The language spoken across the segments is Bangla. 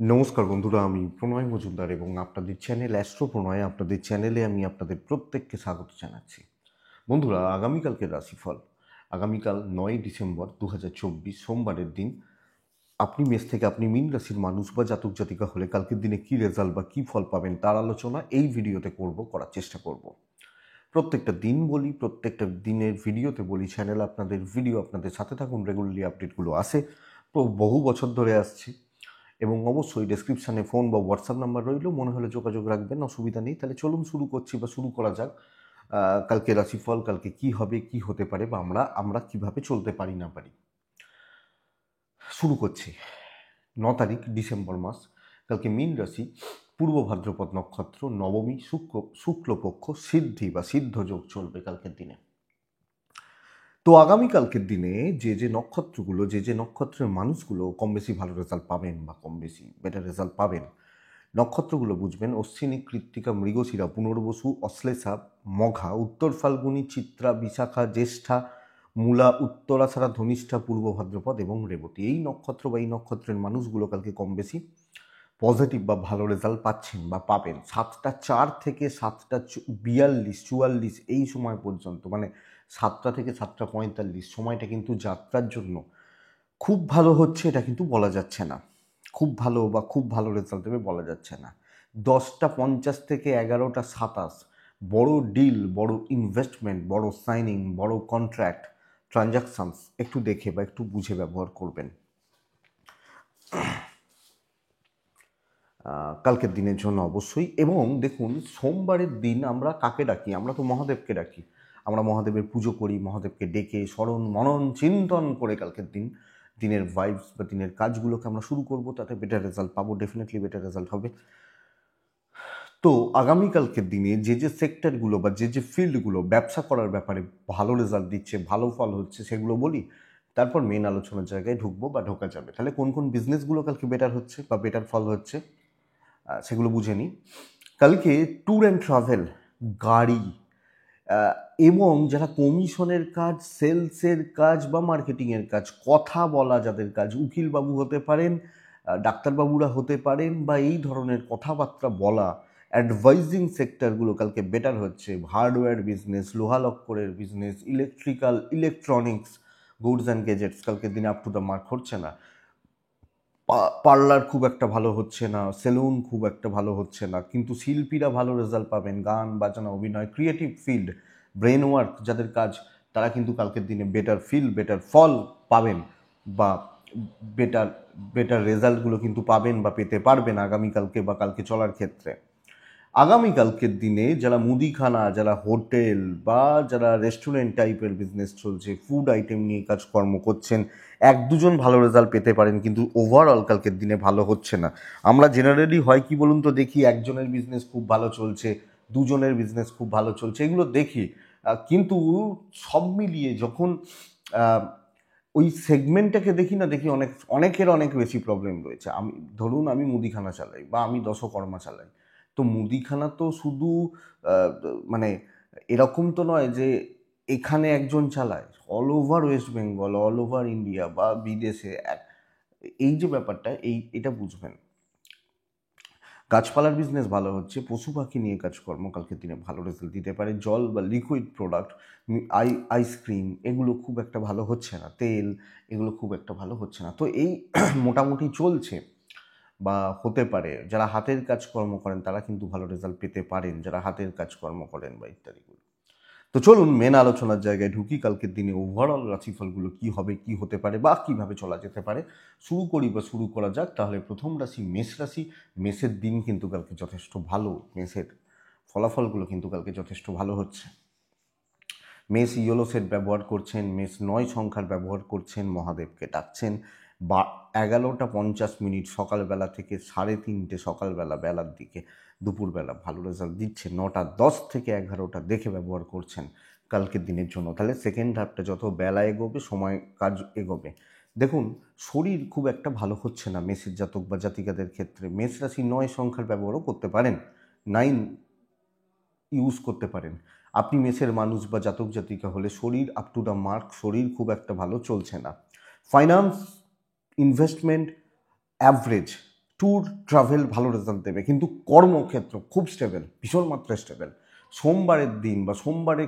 নমস্কার বন্ধুরা, আমি প্রণয় মজুমদার এবং আপনাদের চ্যানেল অ্যাস্ট্রো প্রণয়, আপনাদের চ্যানেলে আমি আপনাদের প্রত্যেককে স্বাগত জানাচ্ছি। বন্ধুরা, আগামীকালকের রাশিফল আগামীকাল 9 ডিসেম্বর 2024 সোমবারের দিন। আপনি মেষ থেকে আপনি মীন রাশির মানুষ বা জাতক জাতিকা হলে কালকের দিনে কী রেজাল্ট বা কী ফল পাবেন তার আলোচনা এই ভিডিওতে করার চেষ্টা করব। প্রত্যেকটা দিন বলি, প্রত্যেকটা দিনের ভিডিওতে বলি, চ্যানেল আপনাদের ভিডিও আপনাদের সাথে থাকুন, রেগুলারলি আপডেটগুলো আসে, তো বহু বছর ধরে আসছে। এবং অবশ্যই ডেসক্রিপশানে ফোন বা হোয়াটসঅ্যাপ নাম্বার রইল, মনে হলে যোগাযোগ রাখবেন, অসুবিধা নেই। তাহলে চলুন শুরু করছি বা শুরু করা যাক। কালকে রাশিফল, কালকে কি হবে, কি হতে পারে, বা আমরা আমরা কিভাবে চলতে পারি না পারি। শুরু করছি। 9 তারিখ ডিসেম্বর মাস, কালকে মীন রাশি, পূর্ব ভাদ্রপদ নক্ষত্র, নবমী, শুক্লপক্ষ, সিদ্ধি বা সিদ্ধ যোগ চলবে কালকের দিনে। তো আগামীকালকের দিনে যে নক্ষত্রগুলো, যে নক্ষত্রের মানুষগুলো কম বেশি ভালো রেজাল্ট পাবেন বা কম বেশি বেটার রেজাল্ট পাবেন, নক্ষত্রগুলো বুঝবেন: অশ্বিনী, কৃত্তিকা, মৃগশিরা, পুনর্বসু, অশ্লেষা, মঘা, উত্তর ফাল্গুনী, চিত্রা, বিশাখা, জ্যেষ্ঠা, মূলা, উত্তরাষাঢ়া, ধনিষ্ঠা, পূর্ব ভাদ্রপদ এবং রেবতী। এই নক্ষত্র বা এই নক্ষত্রের মানুষগুলো কালকে কম বেশি পজিটিভ বা ভালো রেজাল্ট পাচ্ছেন বা পাবেন। 7টা 4 থেকে 7টা 42 44 এই সময় পর্যন্ত, মানে 7টা থেকে 7টা 45 সময়টা কিন্তু যাত্রার জন্য খুব ভালো হচ্ছে, এটা কিন্তু বলা যাচ্ছে না। খুব ভালো বা খুব ভালো রেজাল্ট দেবে বলা যাচ্ছে না। 10টা 50 থেকে 11টা 27 বড় ডিল, বড় ইনভেস্টমেন্ট, বড় সাইনিং, বড় কন্ট্রাক্ট, ট্রানজাকশনস একটু দেখে বা একটু বুঝে ব্যবহার করবেন কালকের দিনের জন্য অবশ্যই। এবং দেখুন, সোমবারের দিন আমরা কাকে ডাকি? আমরা তো মহাদেবকে ডাকি। আমরা মহাদেবের পুজো করি, মহাদেবকে ডেকে স্মরণ মনন চিন্তন করে কালকের দিনের ভাইবস বা দিনের কাজগুলোকে আমরা শুরু করব, তাতে বেটার রেজাল্ট পাবো, ডেফিনেটলি বেটার রেজাল্ট হবে। তো আগামীকালকের দিনে যে সেক্টরগুলো বা যে ফিল্ডগুলো ব্যবসা করার ব্যাপারে ভালো রেজাল্ট দিচ্ছে, ভালো ফল হচ্ছে, সেগুলো বলি, তারপর মেন আলোচনার জায়গায় ঢুকবো বা ঢোকা যাবে। তাহলে কোন কোন বিজনেসগুলো কালকে বেটার হচ্ছে বা বেটার ফল হচ্ছে সেগুলো বুঝে নিই। কালকে ট্যুর অ্যান্ড ট্রাভেল, গাড়ি, এবং যারা কমিশনের কাজ, সেলসের কাজ বা মার্কেটিংয়ের কাজ, কথা বলা যাদের কাজ, উকিলবাবু হতে পারেন, ডাক্তারবাবুরা হতে পারেন, বা এই ধরনের কথাবার্তা বলা, অ্যাডভাইজিং সেক্টরগুলো কালকে বেটার হচ্ছে। হার্ডওয়্যার বিজনেস, লোহা লক্করের business, electrical, electronics, goods and gadgets কালকের দিনে আপ টু দ্য মার্ক হচ্ছে না। পার্লার খুব একটা ভালো হচ্ছে না, সেলুন খুব একটা ভালো হচ্ছে না, কিন্তু শিল্পীরা ভালো রেজাল্ট পাবেন। গান বাজনা, অভিনয়, ক্রিয়েটিভ ফিল্ড, ব্রেন ওয়ার্ক যাদের কাজ, তারা কিন্তু কালকের দিনে বেটার ফল পাবেন, বা বেটার বেটার রেজাল্টগুলো কিন্তু পাবেন বা পেতে পারবেন আগামীকালকে বা কালকে চলার ক্ষেত্রে। আগামীকালকের দিনে যারা মুদিখানা, যারা হোটেল বা যারা রেস্টুরেন্ট টাইপের বিজনেস চলছে, ফুড আইটেম নিয়ে কাজকর্ম করছেন, 1-2জন ভালো রেজাল্ট পেতে পারেন, কিন্তু ওভারঅল কালকের দিনে ভালো হচ্ছে না। আমরা জেনারেলি হয় কি বলুন তো, দেখি একজনের বিজনেস খুব ভালো চলছে, দুজনের বিজনেস খুব ভালো চলছে, এগুলো দেখি। কিন্তু সব মিলিয়ে যখন ওই সেগমেন্টটাকে দেখি না, দেখি অনেকের অনেক বেশি প্রবলেম রয়েছে। ধরুন আমি মুদিখানা চালাই বা আমি দশকর্মা চালাই, তো মুদিখানা তো শুধু আহ, মানে এরকম তো নয় যে এখানে একজন চালায়, all over West Bengal, all over India বা বিদেশে এই যে ব্যাপারটা, এটা বুঝবেন। গাছপালার বিজনেস ভালো হচ্ছে, পশু পাখি নিয়ে কাজকর্ম কালকের দিনে ভালো রেজাল্ট দিতে পারে। জল বা লিকুইড প্রোডাক্ট, আইসক্রিম, এগুলো খুব একটা ভালো হচ্ছে না, তেল, এগুলো খুব একটা ভালো হচ্ছে না। তো এই মোটামুটি চলছে বা হতে পারে। যারা হাতের কাজকর্ম করেন তারা কিন্তু ভালো রেজাল্ট পেতে পারেন, যারা হাতের কাজকর্ম করেন বা ইত্যাদিগুলো। তো চলুন মেন আলোচনার জায়গায় ঢুকি। কালকের দিনে ওভারঅল রাশিফলগুলো কি হবে, কি হতে পারে বা কিভাবে চলা যেতে পারে শুরু করি বা শুরু করা যাক। তাহলে প্রথম রাশি মেষ রাশি। মেষের দিন কিন্তু কালকে যথেষ্ট ভালো, মেষের ফলাফলগুলো কিন্তু কালকে যথেষ্ট ভালো হচ্ছে। মেষ ইয়েলো সেট ব্যবহার করছেন, মেষ 9 সংখ্যার ব্যবহার করছেন, মহাদেবকে ডাকছেন, বা 11টা 50 সকালবেলা থেকে 3:30 সকালবেলা বেলার দিকে, দুপুরবেলা ভালো রেজাল্ট দিচ্ছে। 9টা 10 থেকে 11টা দেখে ব্যবহার করছেন কালকের দিনের জন্য। তাহলে সেকেন্ড হাফটা যত বেলা এগোবে, সময় কাজ এগোবে। দেখুন, শরীর খুব একটা ভালো হচ্ছে না মেষের জাতক বা জাতিকাদের ক্ষেত্রে। মেষ রাশি 9 সংখ্যার ব্যবহারও করতে পারেন, 9 ইউজ করতে পারেন। আপনি মেষের মানুষ বা জাতক জাতিকা হলে শরীর আপ টু দ্য মার্ক, শরীর খুব একটা ভালো চলছে না। Finance, investment average tour travel ভালো রেজাল্ট দেবে, কিন্তু কর্মক্ষেত্র খুব স্টেবল, ভীষণ মাত্রায় স্টেবল। সোমবারের দিন বা সোমবারে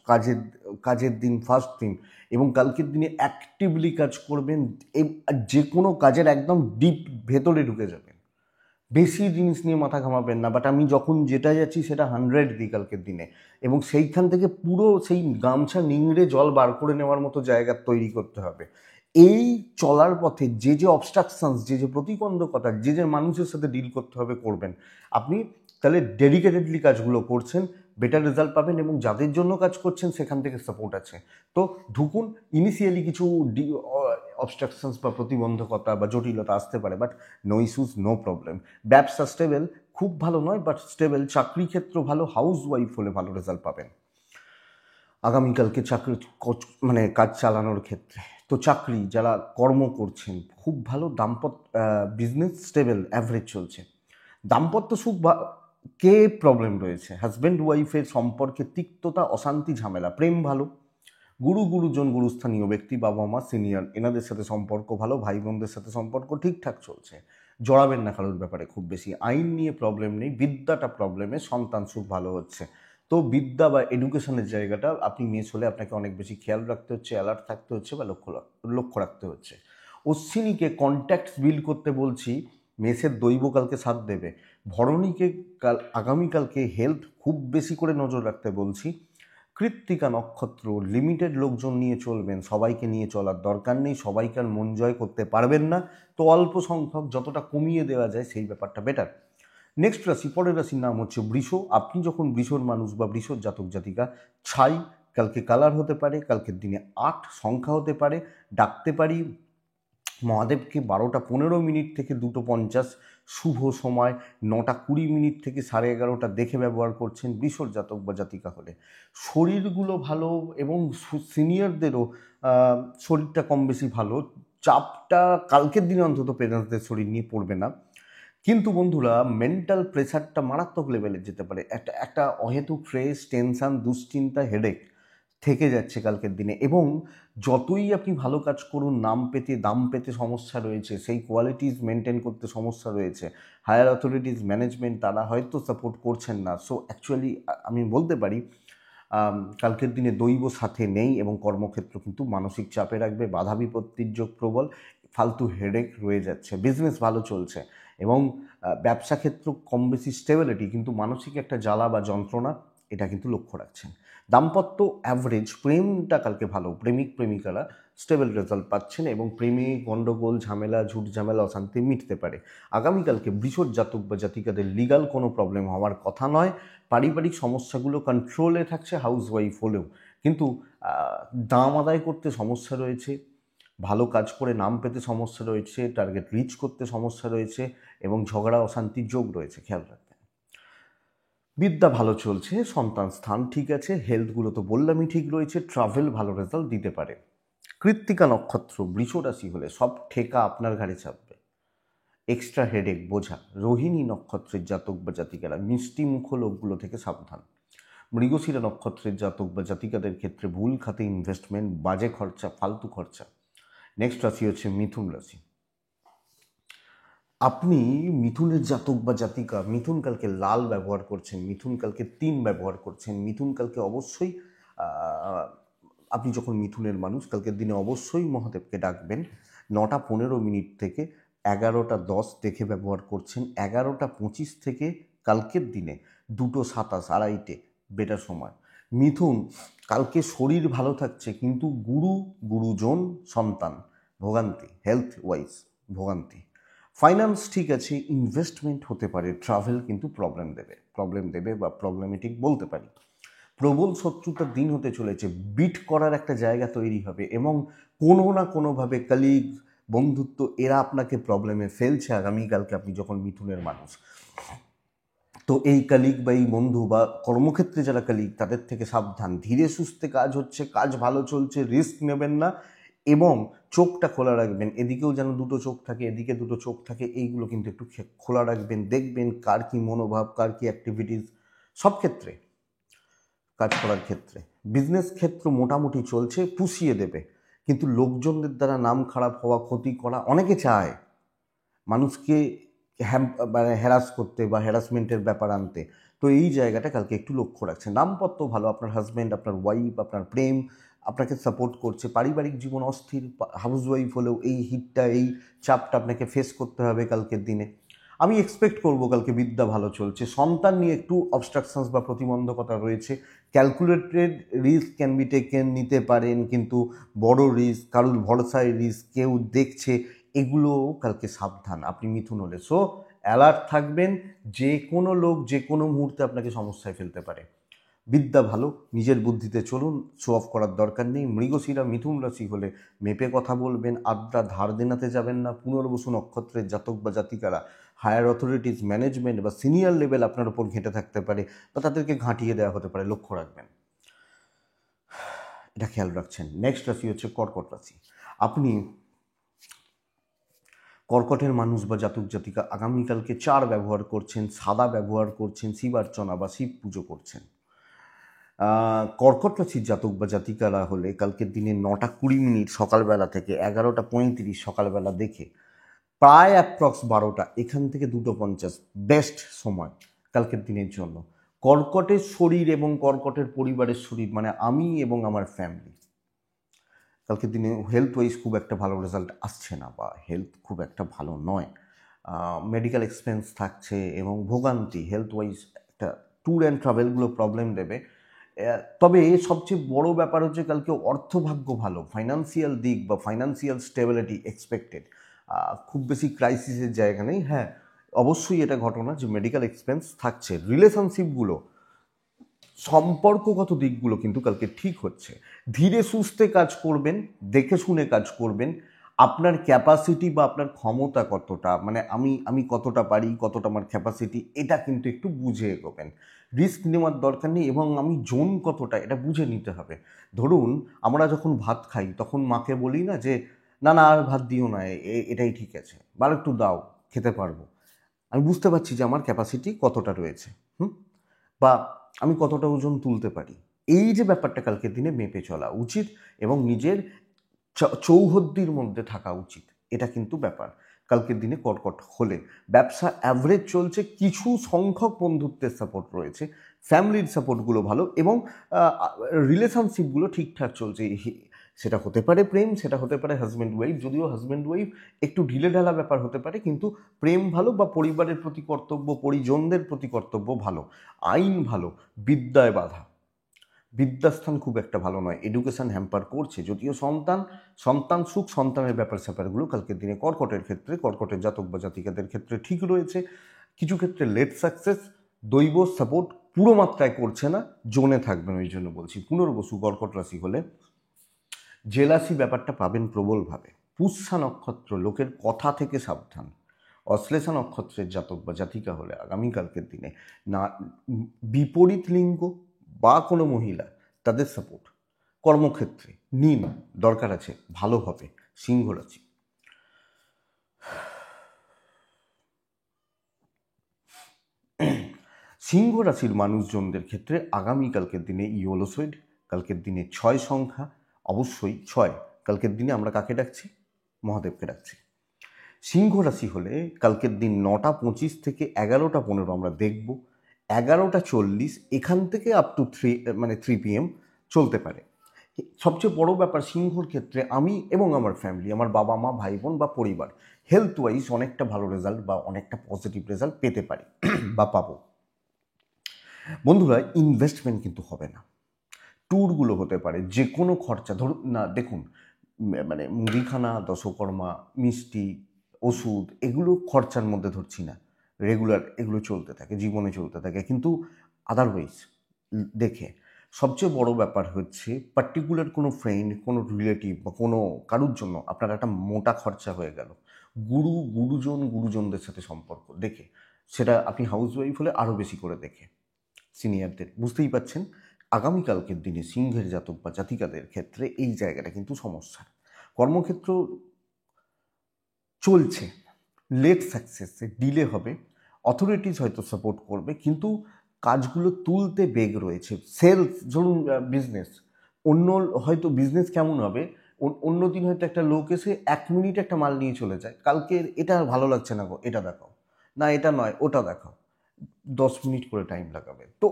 কাজের কাজের দিন ফার্স্ট দিন, এবং কালকের দিনে অ্যাক্টিভলি কাজ করবেন, যে কোনো কাজের একদম ডিপ ভেতরে ঢুকে যাবেন, বেশি জিনিস নিয়ে মাথা ঘামাবেন না। বাট আমি যখন যেটা যাচ্ছি সেটা 100 দিই কালকের দিনে, এবং সেইখান থেকে পুরো সেই গামছা নিংড়ে জল বার করে নেওয়ার মতো জায়গা তৈরি করতে হবে। এই চলার পথে যে যে অবস্ট্রাকশনস, যে যে প্রতিবন্ধকতা, যে যে মানুষের সাথে ডিল করতে হবে করবেন। আপনি তাহলে ডেডিকেটেডলি কাজগুলো করছেন, বেটার রেজাল্ট পাবেন, এবং যাদের জন্য কাজ করছেন সেখান থেকে সাপোর্ট আছে। তো ঢুকুন। ইনিশিয়ালি কিছু অবস্ট্রাকশনস বা প্রতিবন্ধকতা বা জটিলতা আসতে পারে, but no issues, no problem. ব্যবসা স্টেবল, খুব ভালো নয় বাট স্টেবল। চাকরি ক্ষেত্র ভালো, হাউস ওয়াইফ হলে ভালো রেজাল্ট পাবেন আগামীকালকে চাকরি মানে কাজ চালানোর ক্ষেত্রে। তো চাকরি যারা কর্ম করছেন খুব ভালো। বিজনেস স্টেবল, অ্যাভারেজ চলছে। দাম্পত্য সুখ কে প্রবলেম রয়েছে, হাজব্যান্ড ওয়াইফের সম্পর্কে তিক্ততা, অশান্তি, ঝামেলা। প্রেম ভালো, গুরুজন, গুরুস্থানীয় ব্যক্তি, বাবা মা, সিনিয়র, এনাদের সাথে সম্পর্ক ভালো, ভাই বোনদের সাথে সম্পর্ক ঠিকঠাক চলছে। জড়াবেন না কারোর ব্যাপারে খুব বেশি। আইন নিয়ে প্রবলেম নেই, বিদ্যাটা প্রবলেমে, সন্তান সুখ ভালো হচ্ছে। তো বিদ্যা বা এডুকেশনের জায়গাটা আপনি মেস হলে আপনাকে অনেক বেশি খেয়াল রাখতে হচ্ছে, অ্যালার্ট থাকতে হচ্ছে বা লক্ষ্য রাখতে হচ্ছে। অশ্বিনীকে কন্ট্যাক্টস বিল্ড করতে বলছি, মেসের দৈব কালকে সাথ দেবে। ভরণীকে আগামীকালকে হেলথ খুব বেশি করে নজর রাখতে বলছি। কৃত্তিকা নক্ষত্র, লিমিটেড লোকজন নিয়ে চলবেন, সবাইকে নিয়ে চলার দরকার নেই, সবাইকে আর মন জয় করতে পারবেন না, তো অল্প সংখ্যক যতটা কমিয়ে দেওয়া যায় সেই ব্যাপারটা বেটার। নেক্সট রাশি, পরের রাশির নাম হচ্ছে বৃষ। আপনি যখন বৃষর মানুষ বা বৃষর জাতক জাতিকা, ছাই কালকে কালার হতে পারে, কালকের দিনে 8 সংখ্যা হতে পারে। ডাকতে পারি মহাদেবকে 12টা 15 থেকে 2:50, শুভ সময় 9টা 20 থেকে 11:30 দেখে ব্যবহার করছেন বৃষর জাতক বা জাতিকা হলে। শরীরগুলো ভালো, এবং সিনিয়রদেরও শরীরটা কম বেশি ভালো। চাপটা কালকের দিনে অন্তত পেরেন্টসদের শরীর নিয়ে পড়বে না। কিন্তু বন্ধুরা, মেন্টাল প্রেশারটা মারাত্মক লেভেলে যেতে পারে। একটা অহেতুক স্ট্রেস, টেনশন, দুশ্চিন্তা, হেডেক থেকে যাচ্ছে কালকের দিনে। এবং যতই আপনি ভালো কাজ করুন, দাম পেতে সমস্যা রয়েছে, সেই কোয়ালিটিস মেনটেন করতে সমস্যা রয়েছে। হায়ার অথরিটিস, ম্যানেজমেন্ট, তারা হয়তো সাপোর্ট করছেন না। সো অ্যাকচুয়ালি আমি বলতে পারি কালকের দিনে দৈব সাথে নেই, এবং কর্মক্ষেত্র কিন্তু মানসিক চাপে রাখবে, বাধা বিপত্তির যোগ প্রবল, ফালতু হেডেক রয়ে যাচ্ছে। বিজনেস ভালো চলছে, এবং ব্যবসা ক্ষেত্র কম বেশি স্টেবিলিটি, কিন্তু মানসিক একটা জ্বালা বা যন্ত্রণা, এটা কিন্তু লক্ষ্য রাখছেন। দাম্পত্য অ্যাভারেজ, প্রেমটা কালকে ভালো, প্রেমিক প্রেমিকারা স্টেবল রেজাল্ট পাচ্ছেন, এবং প্রেমে গণ্ডগোল, ঝামেলা, ঝুট ঝামেলা, অশান্তি মিটতে পারে। আগামীকালকে বৃষর জাতক বা জাতিকাদের লিগাল কোনো প্রবলেম হওয়ার কথা নয়। পারিবারিক সমস্যাগুলো কন্ট্রোলে থাকছে হাউস ওয়াইফ হলেও, কিন্তু দাম আদায় করতে সমস্যা রয়েছে, ভালো কাজ করে নাম পেতে সমস্যা রয়েছে, টার্গেট রিচ করতে সমস্যা রয়েছে, এবং ঝগড়া অশান্তির যোগ রয়েছে, খেয়াল রাখবেন। বিদ্যা ভালো চলছে, সন্তান স্থান ঠিক আছে, হেলথগুলো তো বললামই ঠিক রয়েছে, ট্রাভেল ভালো রেজাল্ট দিতে পারে। কৃত্তিকা নক্ষত্র, বৃষ রাশি হলে সব ঠেকা আপনার ঘাড়ে চাপবে, এক্সট্রা হেডেক, বোঝা। রোহিণী নক্ষত্রের জাতক বা জাতিকারা মিষ্টি মুখ লোকগুলো থেকে সাবধান। মৃগশিরা নক্ষত্রের জাতক বা জাতিকাদের ক্ষেত্রে ভুল খাতে ইনভেস্টমেন্ট, বাজে খরচা, ফালতু খরচা। নেক্সট রাশি হচ্ছে মিথুন রাশি। আপনি মিথুনের জাতক বা জাতিকা, মিথুন কালকে লাল ব্যবহার করছেন, মিথুন কালকে 3 ব্যবহার করছেন, মিথুন কালকে অবশ্যই আপনি যখন মিথুনের মানুষ, কালকের দিনে অবশ্যই মহাদেবকে ডাকবেন। 9টা 15 থেকে 11টা 10 দেখে ব্যবহার করছেন। 11টা 25 থেকে কালকের দিনে 2:27 আড়াইটে বেটার সময়। মিথুন কালকে শরীর ভালো থাকছে, কিন্তু গুরুজন, সন্তান ভোগান্তি, হেলথ ওয়াইজ ভোগান্তি। ফাইন্যান্স ঠিক আছে, ইনভেস্টমেন্ট হতে পারে, ট্রাভেল কিন্তু প্রবলেম দেবে বা প্রবলেমেটিক বলতে পারি। প্রবল শত্রুতার দিন হতে চলেছে, বিট করার একটা জায়গা তৈরি হবে, এবং কোনো না কোনোভাবে কলিগ, বন্ধুত্ব, এরা আপনাকে প্রবলেমে ফেলছে আগামীকালকে আপনি যখন মিথুনের মানুষ। তো এই কলিগ বা এই বন্ধু বা কর্মক্ষেত্রে যারা কলিগ, তাদের থেকে সাবধান। ধীরে সুস্থে কাজ হচ্ছে, কাজ ভালো চলছে, রিস্ক নেবেন না, এবং চোখটা খোলা রাখবেন। এদিকেও যেন 2টো চোখ থাকে, এদিকে 2টো চোখ থাকে, এইগুলো কিন্তু একটু খোলা রাখবেন। দেখবেন কার কী মনোভাব, কার কী অ্যাক্টিভিটিস, সব ক্ষেত্রে কাজ করার ক্ষেত্রে। বিজনেস ক্ষেত্র মোটামুটি চলছে, পুষিয়ে দেবে, কিন্তু লোকজনদের দ্বারা নাম খারাপ হওয়া, ক্ষতি করা, অনেকে চায় মানুষকে মানে হ্যারাস করতে বা হ্যারাসমেন্টের ব্যাপার আনতে। তো এই জায়গাটা কালকে একটু লক্ষ্য রাখছেন। দাম্পত্য ভালো, আপনার হাজব্যান্ড, আপনার ওয়াইফ, আপনার প্রেম আপনাকে সাপোর্ট করছে। পারিবারিক জীবন অস্থির, হাউস ওয়াইফ হলেও এই হিটটা, এই চাপটা আপনাকে ফেস করতে হবে কালকের দিনে। আমি এক্সপেক্ট করব কালকে বিদ্যা ভালো চলছে। সন্তান নিয়ে একটু অবস্ট্রাকশনস বা প্রতিবন্ধকতা রয়েছে। Calculated risk can be taken, নিতে পারেন, কিন্তু বড় রিস্ক, কারুর ভরসায় রিস্ক, কেউ দেখছে, এগুলো কালকে সাবধান আপনি মিথুন হলে। সো অ্যালার্ট থাকবেন, যে কোনো লোক যে কোনো মুহূর্তে আপনাকে সমস্যায় ফেলতে পারে। বিদ্যা ভালো, নিজের বুদ্ধিতে চলুন, শো অফ করার দরকার নেই। মৃগশিরা মিথুন রাশি হলে মেপে কথা বলবেন, আড্ডা ধার দেনাতে যাবেন না। পুনর্বসু নক্ষত্রের জাতক বা জাতিকারা হায়ার অথরিটিস, ম্যানেজমেন্ট বা সিনিয়র লেভেল আপনার উপর ঘেঁটে থাকতে পারে বা তাদেরকে ঘাঁটিয়ে দেওয়া হতে পারে, লক্ষ্য রাখবেন, এটা খেয়াল রাখছেন। নেক্সট রাশি হচ্ছে কর্কট রাশি। আপনি কর্কটের মানুষ বা জাতক জাতিকা আগামীকালকে 4 ব্যবহার করছেন, সাদা ব্যবহার করছেন, শিবার্চনা বা শিব পুজো করছেন। কর্কট রাশির জাতক বা জাতিকারা হলে কালকের দিনে 9:20 সকালবেলা থেকে 11:35 সকালবেলা দেখে প্রায় অ্যাপ্রক্স 12টা, এখান থেকে 2:50 বেস্ট সময় কালকের দিনের জন্য। কর্কটের শরীর এবং কর্কটের পরিবারের শরীর, মানে আমি এবং আমার ফ্যামিলি, কালকের দিনে হেলথ ওয়াইজ খুব একটা ভালো রেজাল্ট আসছে না বা হেলথ খুব একটা ভালো নয়। মেডিকেল এক্সপেন্স থাকছে এবং ভোগান্তি, হেলথ ওয়াইজ একটা ট্যুর অ্যান্ড ট্রাভেলগুলো প্রবলেম দেবে। তবে সবচেয়ে বড় ব্যাপার হচ্ছে কালকে অর্থভাগ্য ভালো, ফাইন্যান্সিয়াল দিক বা ফাইন্যান্সিয়াল স্টেবিলিটি এক্সপেক্টেড। খুব বেশি ক্রাইসিসের জায়গা নেই। হ্যাঁ, অবশ্যই এটা ঘটনা যে মেডিকেল এক্সপেন্স থাকছে। রিলেশনশিপগুলো, সম্পর্কগত দিকগুলো কিন্তু কালকে ঠিক হচ্ছে। ধীরে সুস্থে কাজ করবেন, দেখে শুনে কাজ করবেন। আপনার ক্যাপাসিটি বা আপনার ক্ষমতা কতটা, মানে আমি কতটা পারি, কতটা আমার ক্যাপাসিটি, এটা কিন্তু একটু বুঝে এগোবেন। রিস্ক নেওয়ার দরকার নেই এবং আমি জোন কতটা এটা বুঝে নিতে হবে। ধরুন আমরা যখন ভাত খাই তখন মাকে বলি না যে না না আর ভাত দিও না, এটাই ঠিক আছে, বা একটু দাও, খেতে পারবো। আমি বুঝতে পারছি যে আমার ক্যাপাসিটি কতটা রয়েছে, বা আমি কতটা ওজন তুলতে পারি। এই যে ব্যাপারটা কালকের দিনে মেপে চলা উচিত এবং নিজের চৌহদ্দির মধ্যে থাকা উচিত, এটা কিন্তু ব্যাপার। কালকের দিনে কর্কট হলে ব্যবসা অ্যাভারেজ চলছে, কিছু সংখ্যক বন্ধুত্বের সাপোর্ট রয়েছে, ফ্যামিলির সাপোর্টগুলো ভালো এবং রিলেশনশিপগুলো ঠিকঠাক চলছে। সেটা হতে পারে প্রেম, সেটা হতে পারে হাজব্যান্ড ওয়াইফ, যদিও হাজব্যান্ড ওয়াইফ একটু ঢিলে ঢালা ব্যাপার হতে পারে, কিন্তু প্রেম ভালো বা পরিবারের প্রতি কর্তব্য, পরিজনদের প্রতি কর্তব্য ভালো, আইন ভালো, বিদ্যায় বাধা, বিদ্যাস্থান খুব একটা ভালো নয়, এডুকেশন হ্যাম্পার করছে। যদিও সন্তান সুখ, সন্তানের ব্যাপার স্যাপারগুলো কালকের দিনে কর্কটের ক্ষেত্রে, কর্কটের জাতক বা জাতিকাদের ক্ষেত্রে ঠিক রয়েছে। কিছু ক্ষেত্রে লেট সাকসেস, দৈব সাপোর্ট পুরো মাত্রায় করছে না, জোনে থাকবেন। ওই জন্য বলছি পুনর্বসু কর্কট রাশি হলে জেলাসি ব্যাপারটা পাবেন প্রবলভাবে। পুষ্যা নক্ষত্র, লোকের কথা থেকে সাবধান। অশ্লেষা নক্ষত্রের জাতক বা জাতিকা হলে আগামীকালকের দিনে না বিপরীত লিঙ্গ বা কোনো মহিলা, তাদের সাপোর্ট কর্মক্ষেত্রে নিন, দরকার আছে, ভালো হবে। সিংহ রাশি, সিংহ রাশির মানুষজনদের ক্ষেত্রে আগামীকালকের দিনে ইয়োলোসয়েড, কালকের দিনে 6 সংখ্যা, অবশ্যই 6। কালকের দিনে আমরা কাকে ডাকছি? মহাদেবকে ডাকছি। সিংহ রাশি হলে কালকের দিন 9:25 থেকে 11:15 আমরা দেখব। 11:40 এখান থেকে আপ টু 3 PM চলতে পারে। সবচেয়ে বড় ব্যাপার সিংহর ক্ষেত্রে, আমি এবং আমার ফ্যামিলি, আমার বাবা মা ভাই বোন বা পরিবার হেলথ ওয়াইজ অনেকটা ভালো রেজাল্ট বা অনেকটা পজিটিভ রেজাল্ট পেতে পারি বা পাবো। বন্ধুরা, ইনভেস্টমেন্ট কিন্তু হবে না, ট্যুরগুলো হতে পারে, যে কোনো খরচা ধরুন না, দেখুন মানে মুদিখানা, দশকর্মা, মিষ্টি, ওষুধ, এগুলো খরচার মধ্যে ধরছি না, রেগুলার এগুলো চলতে থাকে, জীবনে চলতে থাকে, কিন্তু আদারওয়াইজ দেখে সবচেয়ে বড় ব্যাপার হচ্ছে পার্টিকুলার কোনো ফ্রেন্ড, কোনো রিলেটিভ বা কোনো কারুর জন্য আপনার একটা মোটা খরচা হয়ে গেল, গুরুজনদের সাথে সম্পর্ক দেখে, সেটা আপনি হাউস ওয়াইফ হলে আরও বেশি করে দেখে, সিনিয়রদের, বুঝতেই পাচ্ছেন আগামীকালকের দিনে সিংহের জাতক বা জাতিকাদের ক্ষেত্রে এই জায়গাটা কিন্তু সমস্যা। কর্মক্ষেত্র চলছে, লেট সাকসেস, ডিলে হবে, অথরিটিস হয়তো সাপোর্ট করবে, কিন্তু কাজগুলো তুলতে বেগ রয়েছে। সেলস, ধরুন বিজনেস, অন্য হয়তো বিজনেস কেমন হবে, অন্য দিন হয়তো একটা লোক এসে 1 মিনিট একটা মাল নিয়ে চলে যায়, কালকে এটা ভালো লাগছে না গো, এটা দেখাও, না এটা নয় ওটা দেখাও, 10 মিনিট করে টাইম লাগাবে। তো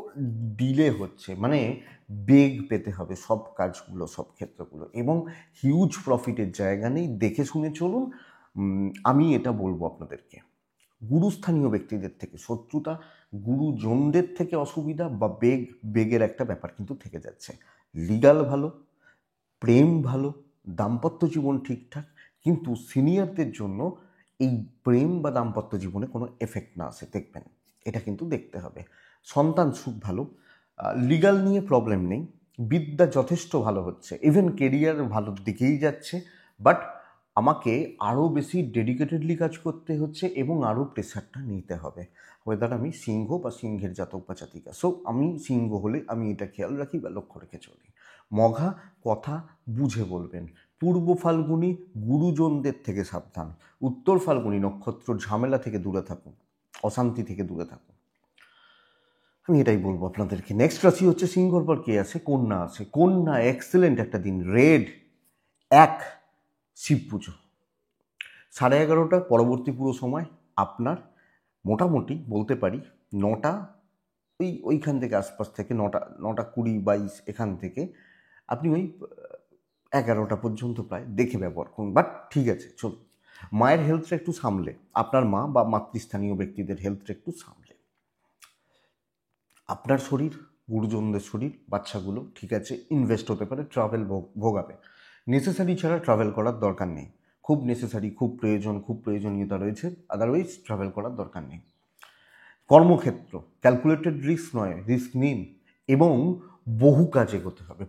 ডিলে হচ্ছে, মানে বেগ পেতে হবে সব কাজগুলো, সব ক্ষেত্রগুলো, এবং হিউজ প্রফিটের জায়গা নেই, দেখে শুনে চলুন। আমি এটা বলবো আপনাদেরকে, গুরুস্থানীয় ব্যক্তিদের থেকে শত্রুতা, গুরুজনদের থেকে অসুবিধা বা বেগের একটা ব্যাপার কিন্তু থেকে যাচ্ছে। লিগাল ভালো, প্রেম ভালো, দাম্পত্য জীবন ঠিকঠাক, কিন্তু সিনিয়রদের জন্য এই প্রেম বা দাম্পত্য জীবনে কোনো এফেক্ট না আসে দেখবেন, এটা কিন্তু দেখতে হবে। সন্তান সুখ ভালো, লিগাল নিয়ে প্রবলেম নেই, বিদ্যা যথেষ্ট ভালো হচ্ছে, ইভেন কেরিয়ার ভালোর দিকেই যাচ্ছে, বাট আমাকে আরও বেশি ডেডিকেটেডলি কাজ করতে হচ্ছে এবং আরও প্রেশারটা নিতে হবে, ওয়েদার আমি সিংহ বা সিংহের জাতক বা জাতিকা। সো আমি সিংহ হলে আমি এটা খেয়াল রাখি বা লক্ষ্য রেখে চলি। মঘা, কথা বুঝে বলবেন। পূর্ব ফাল্গুনী, গুরুজনদের থেকে সাবধান। উত্তর ফাল্গুনী নক্ষত্র, ঝামেলা থেকে দূরে থাকুন, অশান্তি থেকে দূরে থাকুন। আমি এটাই বলবো আপনাদেরকে। নেক্সট রাশি হচ্ছে সিংহর পর কে আছে? কন্যা আছে। কন্যা এক্সেলেন্ট একটা দিন, রেড 1 শিব পুজো, 11:30 পরবর্তী পুরো সময় আপনার মোটামুটি বলতে পারি 9টা, ওইখান থেকে আশপাশ থেকে 9টা 20-22 এখান থেকে আপনি ওই 11টা পর্যন্ত প্রায় দেখে ব্যবহার করুন, বাট ঠিক আছে চলুন। মায়ের হেলথটা একটু সামলে, আপনার মা বা মাতৃস্থানীয় ব্যক্তিদের হেলথটা একটু সামলে, আপনার শরীর, গুরুজনদের শরীর, বাচ্চাগুলো ঠিক আছে, ইনভেস্ট হতে পারে, ট্রাভেল ভোগাবে। নেসেসারি ছাড়া ট্রাভেল করার দরকার নেই, খুব নেসেসারি, খুব প্রয়োজন, খুব প্রয়োজনীয়তা রয়েছে, আদারওয়াইজ ট্রাভেল করার দরকার নেই। কর্মক্ষেত্র ক্যালকুলেটেড রিস্ক নয়, রিস্ক নিন এবং বহু কাজ এগোতে হবে।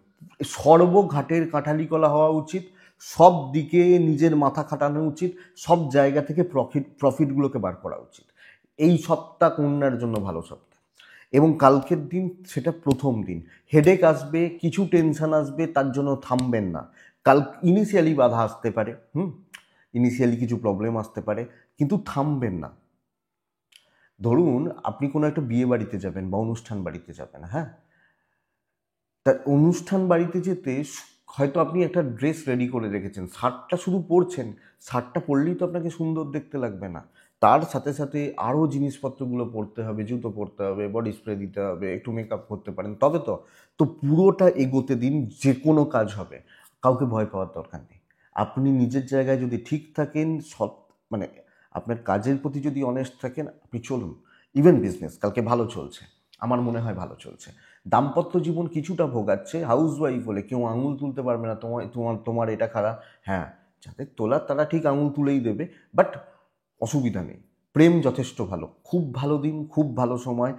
সর্বঘাটের কাঁঠালি কলা হওয়া উচিত, সব দিকে নিজের মাথা খাটানো উচিত, সব জায়গা থেকে প্রফিটগুলোকে বার করা উচিত। এই সপ্তাহ কন্যার জন্য ভালো সপ্তাহ, এবং কালকের দিন সেটা প্রথম দিন। হেডেক আসবে, কিছু টেনশন আসবে, তার জন্য থামবেন না। ইনিশিয়ালি বাধা আসতে পারে, ইনিশিয়ালি কিছু প্রবলেম আসতে পারে, কিন্তু থামবেন না। ধরুন আপনি কোনো একটা বিয়ে বাড়িতে যাবেন বা অনুষ্ঠান বাড়িতে যাবেন, হ্যাঁ, তা অনুষ্ঠান বাড়িতে যেতে হয়তো আপনি একটা ড্রেস রেডি করে রেখেছেন, শার্টটা শুধু পরছেন, শার্টটা পরলেই তো আপনাকে সুন্দর দেখতে লাগবে না, তার সাথে সাথে আরও জিনিসপত্রগুলো পরতে হবে, জুতো পরতে হবে, বডি স্প্রে দিতে হবে, একটু মেকআপ করতে পারেন, তবে তো পুরোটা এগোতে দিন, যে কোনো কাজ হবে, কাউকে ভয় পাওয়ার দরকার নেই। আপনি নিজের জায়গায় যদি ঠিক থাকেন, মানে আপনার কাজের প্রতি যদি অনেস্ট থাকেন, আপনি চলুন। ইভেন বিজনেস কালকে ভালো চলছে, আমার মনে হয় ভালো চলছে। দাম্পত্য জীবন কিছুটা ভোগাচ্ছে, হাউসওয়াইফ হলে কেউ আঙুল তুলতে পারবে না, তোমার এটা খারাপ, হ্যাঁ, যাদের তোলার তারা ঠিক আঙুল তুলেই দেবে, বাট অসুবিধা নেই। প্রেম যথেষ্ট ভালো, খুব ভালো দিন, খুব ভালো সময়,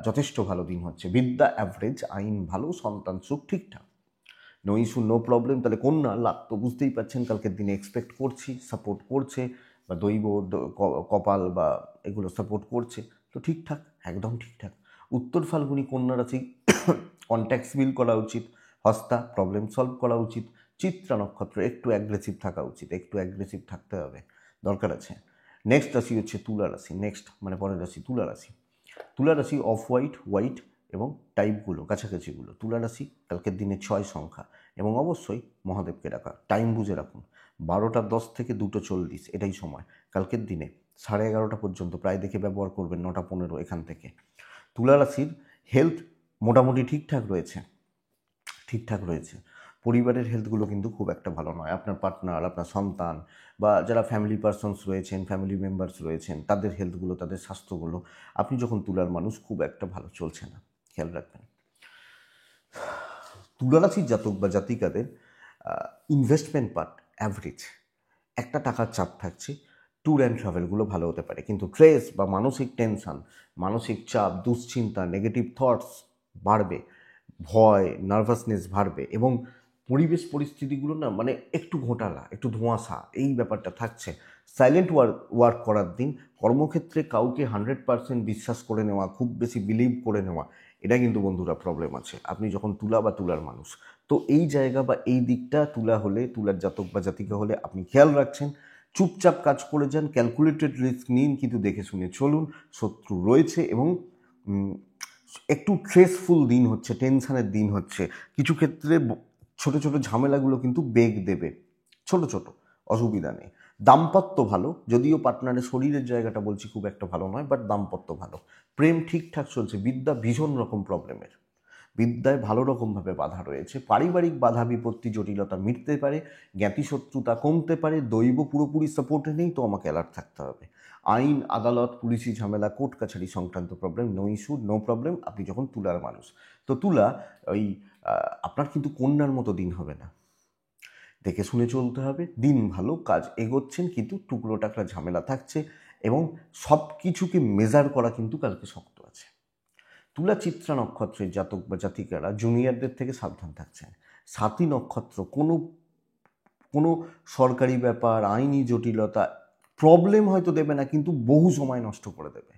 যথেষ্ট ভালো দিন হচ্ছে। বিদ্যা অ্যাভারেজ, আইন ভালো, সন্তান সুখ ঠিকঠাক, নো ইস্যু, নো প্রবলেম। তাহলে কন্যা লাভ তো বুঝতেই পাচ্ছেন, কালকের দিনে এক্সপেক্ট করছি, সাপোর্ট করছে, বা দৈব কপাল বা এগুলো সাপোর্ট করছে, তো ঠিকঠাক, একদম ঠিকঠাক। উত্তর ফাল্গুনী কন্যা রাশি, কন্ট্যাক্টস বিল্ড করা উচিত, হস্তা প্রবলেম সলভ করা উচিত, চিত্রা নক্ষত্র একটু অ্যাগ্রেসিভ থাকা উচিত, একটু অ্যাগ্রেসিভ থাকতে হবে, দরকার আছে। নেক্সট রাশি হচ্ছে তুলা রাশি, নেক্সট মানে পরের রাশি তুলা রাশি। তুলা রাশি অফ হোয়াইট, হোয়াইট এবং টাইপগুলো কাছাকাছিগুলো। তুলা রাশি কালকের দিনে 6 সংখ্যা, এবং অবশ্যই মহাদেবকে রাখা, টাইম বুঝে রাখুন, 12:10 থেকে 2:40 এটাই সময় কালকের দিনে, 11:30 পর্যন্ত প্রায় দেখে ব্যবহার করবেন, 9:15 এখান থেকে। তুলা রাশির হেলথ মোটামুটি ঠিকঠাক রয়েছে, ঠিকঠাক রয়েছে। পরিবারের হেলথগুলো কিন্তু খুব একটা ভালো নয়, আপনার পার্টনার, আপনার সন্তান বা যারা ফ্যামিলি পারসনস রয়েছেন, ফ্যামিলি মেম্বার্স রয়েছেন, তাদের হেলথগুলো, তাদের স্বাস্থ্যগুলো আপনি যখন তুলার মানুষ খুব একটা ভালো চলছে না, খেয়াল রাখবেন। তুলা রাশির জাতক বা জাতিকাদের ইনভেস্টমেন্ট পার্ট অ্যাভারেজ, একটা টাকার চাপ থাকছে, ট্যুর অ্যান্ড ট্রাভেলগুলো ভালো হতে পারে, কিন্তু স্ট্রেস বা মানসিক টেনশন, মানসিক চাপ, দুশ্চিন্তা, নেগেটিভ থটস বাড়বে, ভয়, নার্ভাসনেস বাড়বে, এবং পরিবেশ পরিস্থিতিগুলো না মানে একটু ঘোটালা, একটু ধোঁয়াশা, এই ব্যাপারটা থাকছে। সাইলেন্ট ওয়ার্ক করার দিন। কর্মক্ষেত্রে কাউকে 100% বিশ্বাস করে নেওয়া, খুব বেশি বিলিভ করে নেওয়া, এটা কিন্তু বন্ধুরা প্রবলেম আছে আপনি যখন তুলা বা তুলার মানুষ। তো এই জায়গা বা এই দিকটা তুলা হলে, তুলার জাতক বা জাতিকা হলে আপনি খেয়াল রাখছেন, চুপচাপ কাজ করে যান, ক্যালকুলেটেড রিস্ক নিন, কিন্তু দেখে শুনে চলুন, শত্রু রয়েছে, এবং একটু স্ট্রেসফুল দিন হচ্ছে, টেনশানের দিন হচ্ছে, কিছু ক্ষেত্রে ছোট ছোট ঝামেলাগুলো কিন্তু বেগ দেবে, ছোট ছোট, অসুবিধা নেই। দাম্পত্য ভালো, যদিও পার্টনারের শরীরের জায়গাটা বলছি খুব একটা ভালো নয়, বাট দাম্পত্য ভালো। প্রেম ঠিকঠাক চলছে। বিদ্যা ভীষণ রকম প্রবলেমের, বিদ্যায় ভালো রকমভাবে বাধা রয়েছে। পারিবারিক বাধা বিপত্তি জটিলতা মিটতে পারে, জ্ঞাতি শত্রুতা কমতে পারে। দৈব পুরোপুরি সাপোর্টে নেই তো আমাকে অ্যালার্ট থাকতে হবে। আইন আদালত পুলিশি ঝামেলা কোর্ট কাছারি সংক্রান্ত problem, no issue no problem আপনি যখন তুলার মানুষ। তো তুলা ওই আপনার কিন্তু কন্যার মতো দিন হবে না, দেখে শুনে চলতে হবে। দিন ভালো, কাজ এগোচ্ছেন, কিন্তু টুকরো টাকরা ঝামেলা থাকছে এবং সব কিছুকে মেজার করা কিন্তু কালকে শক্ত আছে। তুলা চিত্রা নক্ষত্রের জাতক বা জাতিকারা জুনিয়রদের থেকে সাবধান থাকছেন। সাথী নক্ষত্র কোনো কোনো সরকারি ব্যাপার, আইনি জটিলতা, প্রবলেম হয়তো দেবে না, কিন্তু বহু সময় নষ্ট করে দেবে।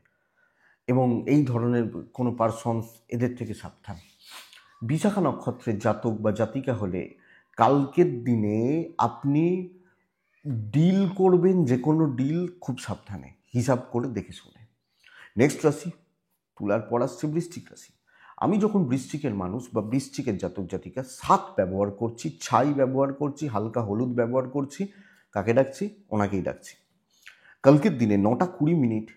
এবং এই ধরনের কোনো পার্সনস, এদের থেকে সাবধান। বিশাখা নক্ষত্রের জাতক বা জাতিকা হলে কালকের দিনে আপনি ডিল করবেন, যে কোনো ডিল খুব সাবধানে, হিসাব করে দেখে শুনে। নেক্সট রাশি, তুলার পর আসছে বৃশ্চিক রাশি। আমি যখন বৃশ্চিকের মানুষ বা বৃশ্চিকের জাতক জাতিকা, সাত ব্যবহার করছি, ছাই ব্যবহার করছি, হালকা হলুদ ব্যবহার করছি। কাকে ডাকছি? ওনাকেই ডাকছি। কালকের দিনে 9:20,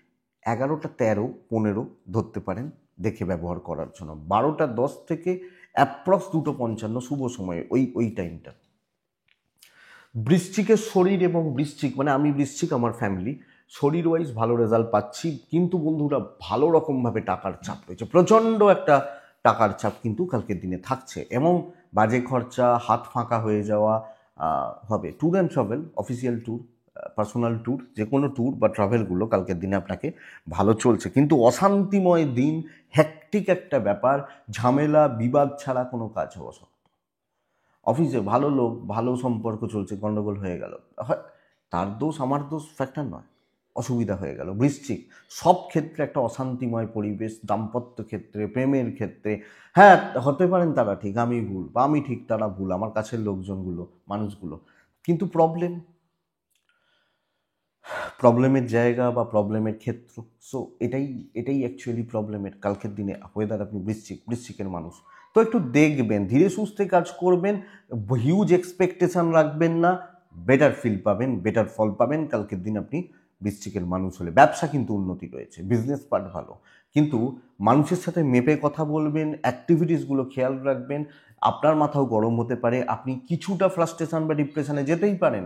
11:13, 15 ধরতে পারেন দেখে ব্যবহার করার জন্য। 12:10 থেকে অ্যাপ্রক্স 2:55 শুভ সময়ে, ওই টাইমটা। বৃশ্চিকের শরীর এবং বৃশ্চিক মানে আমি বৃশ্চিক, আমার ফ্যামিলি, শরীর ওয়াইজ ভালো রেজাল্ট পাচ্ছি, কিন্তু বন্ধুরা ভালো রকমভাবে টাকার চাপ রয়েছে, প্রচণ্ড একটা টাকার চাপ কিন্তু কালকের দিনে থাকছে। এবং বাজে খরচা, হাত ফাঁকা হয়ে যাওয়া হবে। Tour and travel, official tour, personal tour, যে কোনো ট্যুর বা ট্রাভেলগুলো কালকের দিনে আপনাকে ভালো চলছে, কিন্তু অশান্তিময় দিন, হ্যাকটিক একটা ব্যাপার, ঝামেলা বিবাদ ছাড়া কোনো কাজ হওয়া শক্ত। অফিসে ভালো লোক, ভালো সম্পর্ক চলছে, গণ্ডগোল হয়ে গেল, হয় তার দোষ আমার দোষ ফ্যাক্টর নয়, অসুবিধা হয়ে গেল। বৃশ্চিক সব ক্ষেত্রে একটা অশান্তিময় পরিবেশ, দাম্পত্য ক্ষেত্রে, প্রেমের ক্ষেত্রে। হ্যাঁ, হতে পারেন তারা ঠিক, আমি ভুল, বা আমি ঠিক তারা ভুল, আমার কাছের লোকজনগুলো, মানুষগুলো, কিন্তু প্রবলেমের জায়গা বা প্রবলেমের ক্ষেত্র। সো এটাই অ্যাকচুয়ালি প্রবলেমের কালকের দিনে ওয়েদার। আপনি বৃশ্চিকের মানুষ, তো একটু দেখবেন, ধীরে সুস্থে কাজ করবেন, হিউজ এক্সপেকটেশন রাখবেন না, বেটার ফিল পাবেন, বেটার ফল পাবেন কালকের দিন আপনি বৃশ্চিকের মানুষ হলে। ব্যবসা কিন্তু উন্নতি রয়েছে, বিজনেস পার্ট ভালো, কিন্তু মানুষের সাথে মেপে কথা বলবেন, অ্যাক্টিভিটিসগুলো খেয়াল রাখবেন। আপনার মাথাও গরম হতে পারে, আপনি কিছুটা ফ্রাস্ট্রেশন বা ডিপ্রেশনে যেতেই পারেন।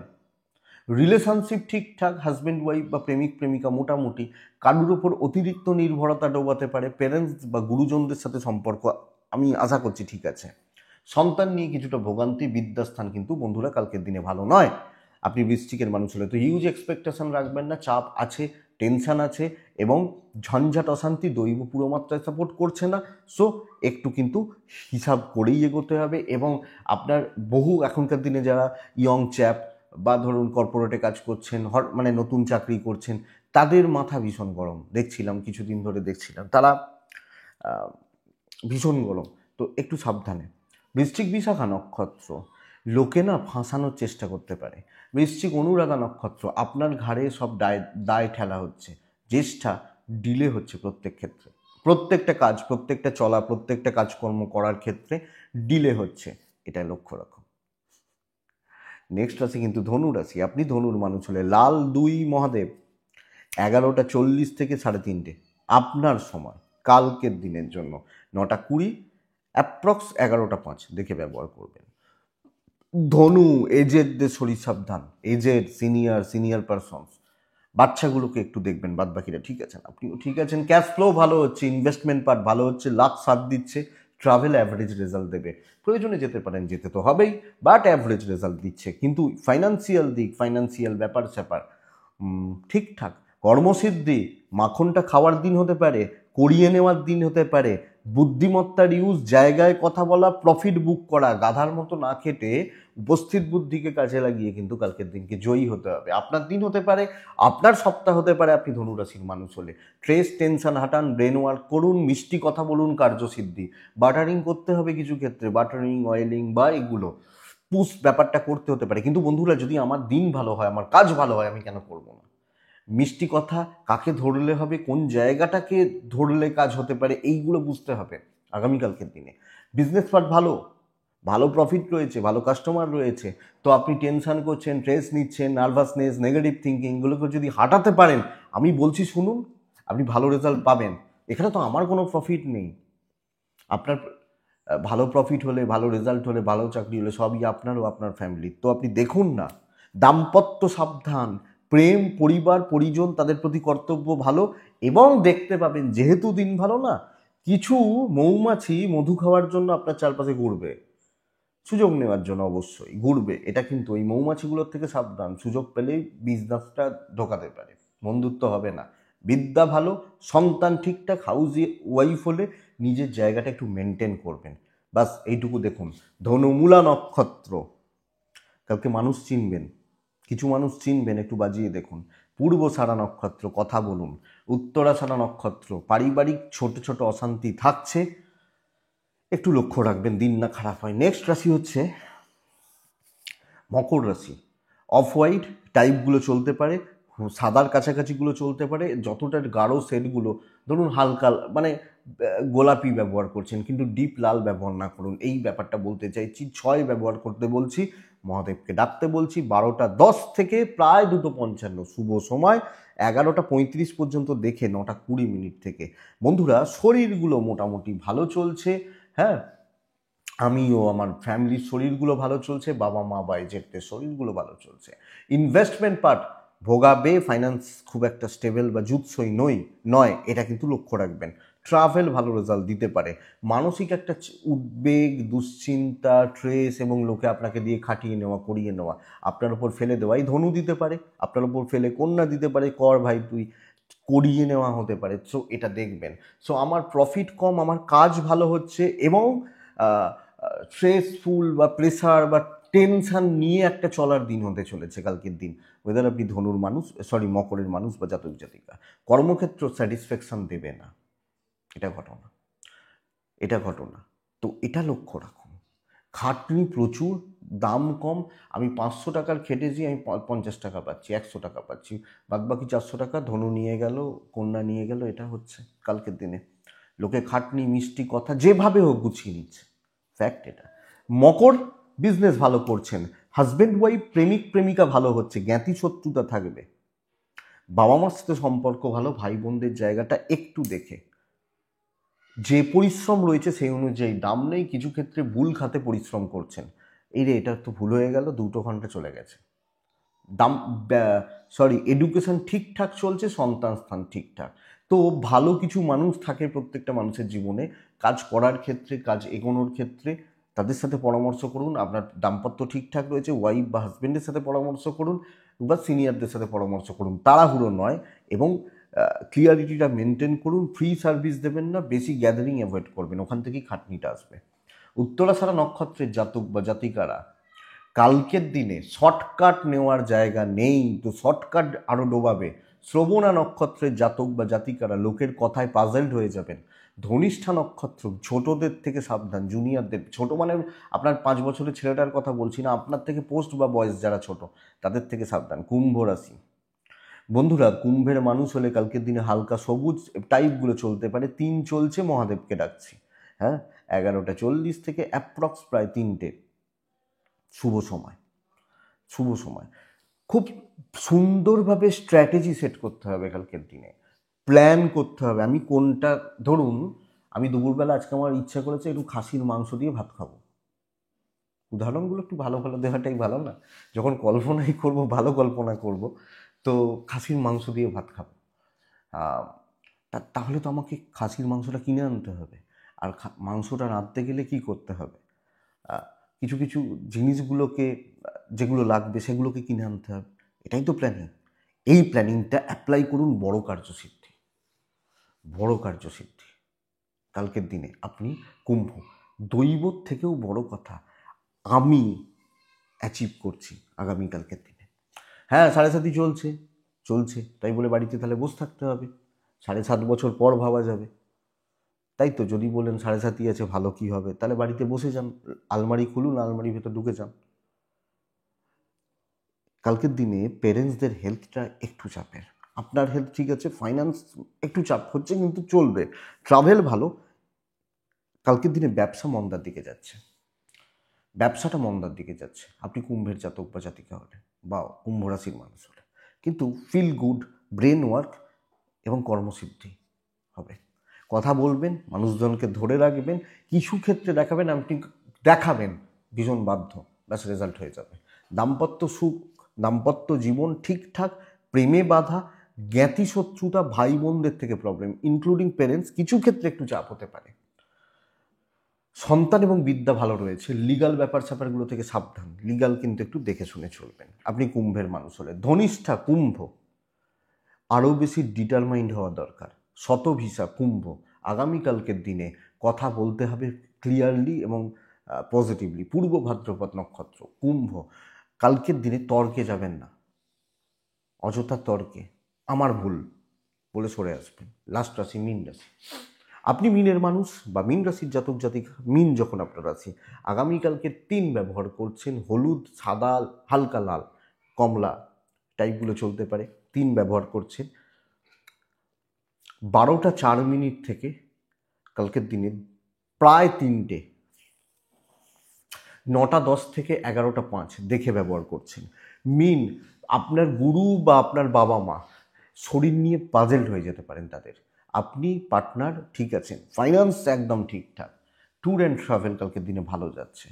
রিলেশনশিপ ঠিকঠাক, হাজব্যান্ড ওয়াইফ বা প্রেমিক প্রেমিকা মোটামুটি, কারুর ওপর অতিরিক্ত নির্ভরতা ডোবাতে পারে, প্যারেন্টস বা গুরুজনদের সাথে সম্পর্ক আমি আশা করছি ঠিক আছে। সন্তান নিয়ে কিছুটা ভোগান্তি, বিদ্যাস্থান কিন্তু বন্ধুরা কালকের দিনে ভালো নয়। আপনি বৃশ্চিকের মানুষ হলে তো হিউজ এক্সপেকটেশন রাখবেন না, চাপ আছে, টেনশন আছে এবং ঝঞ্ঝাট অশান্তি, দৈব পুরো মাত্রায় সাপোর্ট করছে না। সো একটু কিন্তু হিসাব করেই এগোতে হবে। এবং আপনার বহু এখনকার দিনে যারা ইয়ং চ্যাপ বা ধরুন কর্পোরেটে কাজ করছেন, মানে নতুন চাকরি করছেন, তাদের মাথা ভীষণ গরম, দেখছিলাম কিছুদিন ধরে, দেখছিলাম তারা ভীষণ গরম। তো একটু সাবধানে। বৃশ্চিক বিশাখা নক্ষত্র, লোকে না ফাঁসানোর চেষ্টা করতে পারে। বৃশ্চিক অনুরাধা নক্ষত্র, আপনার ঘাড়ে সব দায় ঠেলা হচ্ছে। জ্যেষ্ঠা, ডিলে হচ্ছে প্রত্যেক ক্ষেত্রে, প্রত্যেকটা কাজ, প্রত্যেকটা চলা, প্রত্যেকটা কাজকর্ম করার ক্ষেত্রে ডিলে হচ্ছে, এটা লক্ষ্য রাখুন। নেক্সট রাশি কিন্তু ধনু রাশি। আপনি ধনুর মানুষ হলে লাল 2 মহাদেব, 11:40 থেকে 3:30 আপনার সময় কালকের দিনের জন্য। 9:20 অ্যাপ্রক্স 11:05 দেখে ব্যবহার করবেন। ধনু, এজেডদের শরীর সাবধান, এজেড সিনিয়র পারসনস, বাচ্চাগুলোকে একটু দেখবেন, বাদ বাকিরা ঠিক আছেন, আপনিও ঠিক আছেন, ক্যাশ ফ্লো ভালো হচ্ছে, ইনভেস্টমেন্ট পার্ট ভালো হচ্ছে, লাক সাথ দিচ্ছে, ট্রাভেল অ্যাভারেজ রেজাল্ট দেবে। প্রয়োজনে যেতে পারেন, যেতে তো হবেই, বাট অ্যাভারেজ রেজাল্ট দিচ্ছে। কিন্তু ফাইন্যান্সিয়াল দিক, ফাইন্যান্সিয়াল ব্যাপার স্যাপার ঠিকঠাক। কর্মসিদ্ধি, মাখনটা খাওয়ার দিন হতে পারে, করিয়ে নেওয়ার দিন হতে পারে। বুদ্ধিমত্তার ইউজ, জায়গায় কথা বলা, প্রফিট বুক করা, গাধার মতো না খেটে উপস্থিত বুদ্ধিকে কাজে লাগিয়ে কিন্তু কালকের দিনকে জয়ী হতে হবে। আপনার দিন হতে পারে, আপনার সপ্তাহ হতে পারে, আপনি ধনুরাশির মানুষ হলে স্ট্রেস টেনশন হাঁটান, ব্রেন ওয়ার্ক করুন, মিষ্টি কথা বলুন, কার্যসিদ্ধি। বাটারিং করতে হবে কিছু ক্ষেত্রে, বাটারিং, অয়েলিং বা এগুলো পুশ ব্যাপারটা করতে হতে পারে। কিন্তু বন্ধুরা, যদি আমার দিন ভালো হয়, আমার কাজ ভালো হয়, আমি কেন করবো না? মিষ্টি কথা কাকে ধরলে হবে, কোন জায়গাটাকে ধরলে কাজ হতে পারে, এইগুলো বুঝতে হবে আগামীকালকের দিনে। বিজনেস পার্ট ভালো, ভালো প্রফিট রয়েছে, ভালো কাস্টমার রয়েছে, তো আপনি টেনশন করছেন, স্ট্রেস নিচ্ছেন, নার্ভাসনেস, নেগেটিভ থিঙ্কিং, এগুলোকে যদি হাঁটাতে পারেন, আমি বলছি শুনুন, আপনি ভালো রেজাল্ট পাবেন। এখানে তো আমার কোনো প্রফিট নেই। আপনার ভালো প্রফিট হলে, ভালো রেজাল্ট হলে, ভালো চাকরি হলে সবই আপনার ও আপনার ফ্যামিলির। তো আপনি দেখুন না, দাম্পত্য সাবধান, প্রেম, পরিবার, পরিজন, তাদের প্রতি কর্তব্য ভালো, এবং দেখতে পাবেন যেহেতু দিন ভালো না, কিছু মৌমাছি মধু খাওয়ার জন্য আপনার চারপাশে ঘুরবে, সুযোগ নেওয়ার জন্য অবশ্যই ঘুরবে। এটা কিন্তু ওই মৌমাছিগুলোর থেকে সাবধান, সুযোগ পেলেই বিজনেসটা ঢোকাতে পারে, বন্ধুত্ব হবে না। বিদ্যা ভালো, সন্তান ঠিকঠাক, হাউস ওয়াইফ হলে নিজের জায়গাটা একটু মেনটেন করবেন, বাস এইটুকু দেখুন। ধনুমূলা নক্ষত্র, কাউকে মানুষ চিনবেন, কিছু মানুষ চিনবেন, একটু বাজিয়ে দেখুন। পূর্বষাঢ়া নক্ষত্র, কথা বলুন। উত্তরাষাঢ়া নক্ষত্র, পারিবারিক ছোট ছোট অশান্তি থাকছে, একটু লক্ষ্য রাখবেন, দিন না খারাপ হয়। নেক্সট রাশি হচ্ছে মকর রাশি। অফ হোয়াইট টাইপগুলো চলতে পারে, সাদার কাছাকাছিগুলো চলতে পারে, যতটা গাঢ় শেডগুলো, ধরুন হালকা মানে গোলাপি ব্যবহার করছেন, কিন্তু ডিপ লাল ব্যবহার না করুন, এই ব্যাপারটা বলতে চাইছি। 6 ব্যবহার করতে বলছি, মহাদেবকে ডাকতে বলছি। 12টা 10 থেকে প্রায় 2:55 শুভ সময়, 11টা 35 পর্যন্ত দেখে 9টা 20 থেকে। বন্ধুরা, শরীরগুলো মোটামুটি ভালো চলছে, হ্যাঁ, আমিও আমার ফ্যামিলির শরীরগুলো ভালো চলছে, বাবা মা বা এজেন্টদের শরীরগুলো ভালো চলছে। ইনভেস্টমেন্ট পার্ট ভোগাবে, ফাইন্যান্স খুব একটা স্টেবল বা জুৎসই নয়, এটা কিন্তু লক্ষ্য রাখবেন। ট্রাভেল ভালো রেজাল্ট দিতে পারে। মানসিক একটা উদ্বেগ, দুশ্চিন্তা, ট্রেস এবং লোকে আপনাকে দিয়ে খাটিয়ে নেওয়া, করিয়ে নেওয়া, আপনার উপর ফেলে দেওয়া, এই ধনু দিতে পারে, আপনার উপর ফেলে কন্যা দিতে পারে, কর ভাই তুই, করিয়ে নেওয়া হতে পারে। সো এটা দেখবেন। সো আমার প্রফিট কম, আমার কাজ ভালো হচ্ছে, এবং স্ট্রেসফুল বা প্রেসার বা টেনশন নিয়ে একটা চলার দিন হতে চলেছে কালকের দিন। ওয়েদার আপনি ধনুর মানুষ, মকরের মানুষ বা জাতক জাতিকা, কর্মক্ষেত্র স্যাটিসফ্যাকশন দেবে না, এটা ঘটনা, এটা ঘটনা। তো এটা লক্ষ্য রাখুন। খাটনি প্রচুর, দাম কম। আমি 500 টাকার খেটেছি, আমি 50 টাকা পাচ্ছি, 100 টাকা পাচ্ছি, বাদবাকি 400 টাকা ধনু নিয়ে গেল, কন্যা নিয়ে গেল। এটা হচ্ছে কালকের দিনে। লোকে খাটনি, মিষ্টি কথা, যেভাবে হোক গুছিয়ে নিচ্ছে, ফ্যাক্ট এটা। মকর, বিজনেস ভালো করছেন, হাজব্যান্ড ওয়াইফ, প্রেমিক প্রেমিকা ভালো হচ্ছে, জ্ঞাতি শত্রুতা থাকবে, বাবা মার সাথে সম্পর্ক ভালো, ভাই বোনদের জায়গাটা একটু দেখে, যে পরিশ্রম রয়েছে সেই অনুযায়ী দাম নেই, কিছু ক্ষেত্রে ভুল খাতে পরিশ্রম করছেন। এই রে, এটা তো ভুল হয়ে গেল, 2 ঘন্টা চলে গেছে। দাম এডুকেশন ঠিকঠাক চলছে, সন্তান স্থান ঠিকঠাক। তো ভালো কিছু মানুষ থাকে প্রত্যেকটা মানুষের জীবনে, কাজ করার ক্ষেত্রে, কাজ এগোনোর ক্ষেত্রে, তাদের সাথে পরামর্শ করুন। আপনার দাম্পত্য ঠিকঠাক রয়েছে, ওয়াইফ বা হাজব্যান্ডের সাথে পরামর্শ করুন, বা সিনিয়রদের সাথে পরামর্শ করুন, তাড়াহুড়ো নয়, এবং ক্লিয়ারিটিটা মেনটেন করুন। ফ্রি সার্ভিস দেবেন না, বেশি গ্যাদারিং অ্যাভয়েড করবেন, ওখান থেকেই খাটনিটা আসবে। উত্তরাষাঢ়া নক্ষত্রের জাতক বা জাতিকারা, কালকের দিনে শর্টকাট নেওয়ার জায়গা নেই, তো শর্টকাট আরও ডোবাবে। শ্রবণা নক্ষত্রের জাতক বা জাতিকারা লোকের কথায় পাজেলড হয়ে যাবেন। ধনিষ্ঠা নক্ষত্র, ছোটদের থেকে সাবধান, জুনিয়রদের, ছোট মানে আপনার 5 বছরের ছেলেটার কথা বলছি না, আপনার থেকে পোস্ট বা বয়স যারা ছোট, তাদের থেকে সাবধান। কুম্ভ রাশি, বন্ধুরা, কুম্ভের মানুষ হলে কালকের দিনে হালকা সবুজ টাইপগুলো চলতে পারে। 3 চলছে, মহাদেবকে ডাকছি, হ্যাঁ। 11টা 40 থেকে অ্যাপ্রক্স প্রায় 3টে শুভ সময়, শুভ সময়। খুব সুন্দরভাবে স্ট্র্যাটেজি সেট করতে হবে কালকের দিনে, প্ল্যান করতে হবে। আমি কোনটা, ধরুন আমি দুপুরবেলা আজকে আমার ইচ্ছা করেছে একটু খাসির মাংস দিয়ে ভাত খাবো, উদাহরণগুলো একটু ভালো ভালো দেওয়াটাই ভালো না? যখন কল্পনাই করব, ভালো কল্পনা করব, তো খাসির মাংস দিয়ে ভাত খাবো। তাহলে তো আমাকে খাসির মাংসটা কিনে আনতে হবে, আর মাংসটা রাঁধতে গেলে কি করতে হবে, কিছু কিছু জিনিসগুলোকে, যেগুলো লাগবে সেগুলোকে কিনে আনতে হবে। এটাই তো প্ল্যানিং। এই প্ল্যানিংটা অ্যাপ্লাই করুন, বড় কার্যসিদ্ধি, বড় কার্যসিদ্ধি। কালকের দিনে আপনি কুম্ভ, দৈবত থেকেও বড় কথা আমি অ্যাচিভ করছি আগামীকালকের দিনে। হ্যাঁ, 7.5 চলছে, চলছে, তাই বলে বাড়িতে তাহলে বসে থাকতে হবে? 7.5 বছর পর ভাবা যাবে, তাই তো? যদি বলেন 7.5 আছে, ভালো কি হবে, তাহলে বাড়িতে বসে যান, আলমারি খুলুন, আলমারির ভেতর ঢুকে যান। কালকের দিনে পেরেন্টসদের হেলথটা একটু চাপের, আপনার হেলথ ঠিক আছে, ফাইন্যান্স একটু চাপ হচ্ছে, কিন্তু চলবে। ট্রাভেল ভালো, কালকের দিনে ব্যবসা মন্দার দিকে যাচ্ছে। ব্যবসাটা মন্দার দিকে যাচ্ছে, আপনি কুম্ভের জাতক বা জাতিকা হলে বা কুম্ভ রাশির মানুষ হলে, কিন্তু ফিল গুড, ব্রেন ওয়ার্ক এবং কর্মসিদ্ধি হবে। কথা বলবেন, মানুষজনকে ধরে রাখবেন, কিছু ক্ষেত্রে দেখাবেন, আপনি দেখাবেন ভীষণ বাধ্য, ব্যাস রেজাল্ট হয়ে যাবে। দাম্পত্য সুখ, দাম্পত্য জীবন ঠিকঠাক, প্রেমে বাধা, জ্ঞাতি শত্রুতা, ভাই বোনদের থেকে প্রবলেম ইনক্লুডিং পেরেন্টস, কিছু ক্ষেত্রে একটু চাপ হতে পারে। সন্তান এবং বিদ্যা ভালো রয়েছে। লিগাল ব্যাপার স্যাপারগুলো থেকে সাবধান, লিগাল কিন্তু একটু দেখে শুনে চলবেন আপনি কুম্ভের মানুষ হলে। ধনিষ্ঠা কুম্ভ, আরও বেশি ডিটারমাইন্ড হওয়া দরকার। শতভিসা কুম্ভ, আগামীকালকের দিনে কথা বলতে হবে ক্লিয়ারলি এবং পজিটিভলি। পূর্ব ভাদ্রপদ নক্ষত্র কুম্ভ, কালকের দিনে তর্কে যাবেন না, অযথা তর্কে আমার ভুল বলে সরে আসবেন। লাস্ট রাশি মীন রাশি, আপনি মিনের মানুষ বা মীন রাশির জাতক জাতিকা, মিন যখন আপনার রাশি, আগামীকালকে 3 ব্যবহার করছেন, হলুদ, সাদা, হালকা লাল, কমলা টাইপগুলো চলতে পারে, 3 ব্যবহার করছেন। 12টা 4 মিনিট থেকে কালকের দিনে প্রায় 3টে, 9টা 10 থেকে 11টা 5 দেখে ব্যবহার করছেন। মিন, আপনার গুরু বা আপনার বাবা মা শরীর নিয়ে পাজেলড হয়ে যেতে পারেন তাদের, আপনি পার্টনার ঠিক আছেন, ফাইন্যান্স একদম ঠিকঠাক, ট্যুর অ্যান্ড ট্রাভেল কালকের দিনে ভালো যাচ্ছে।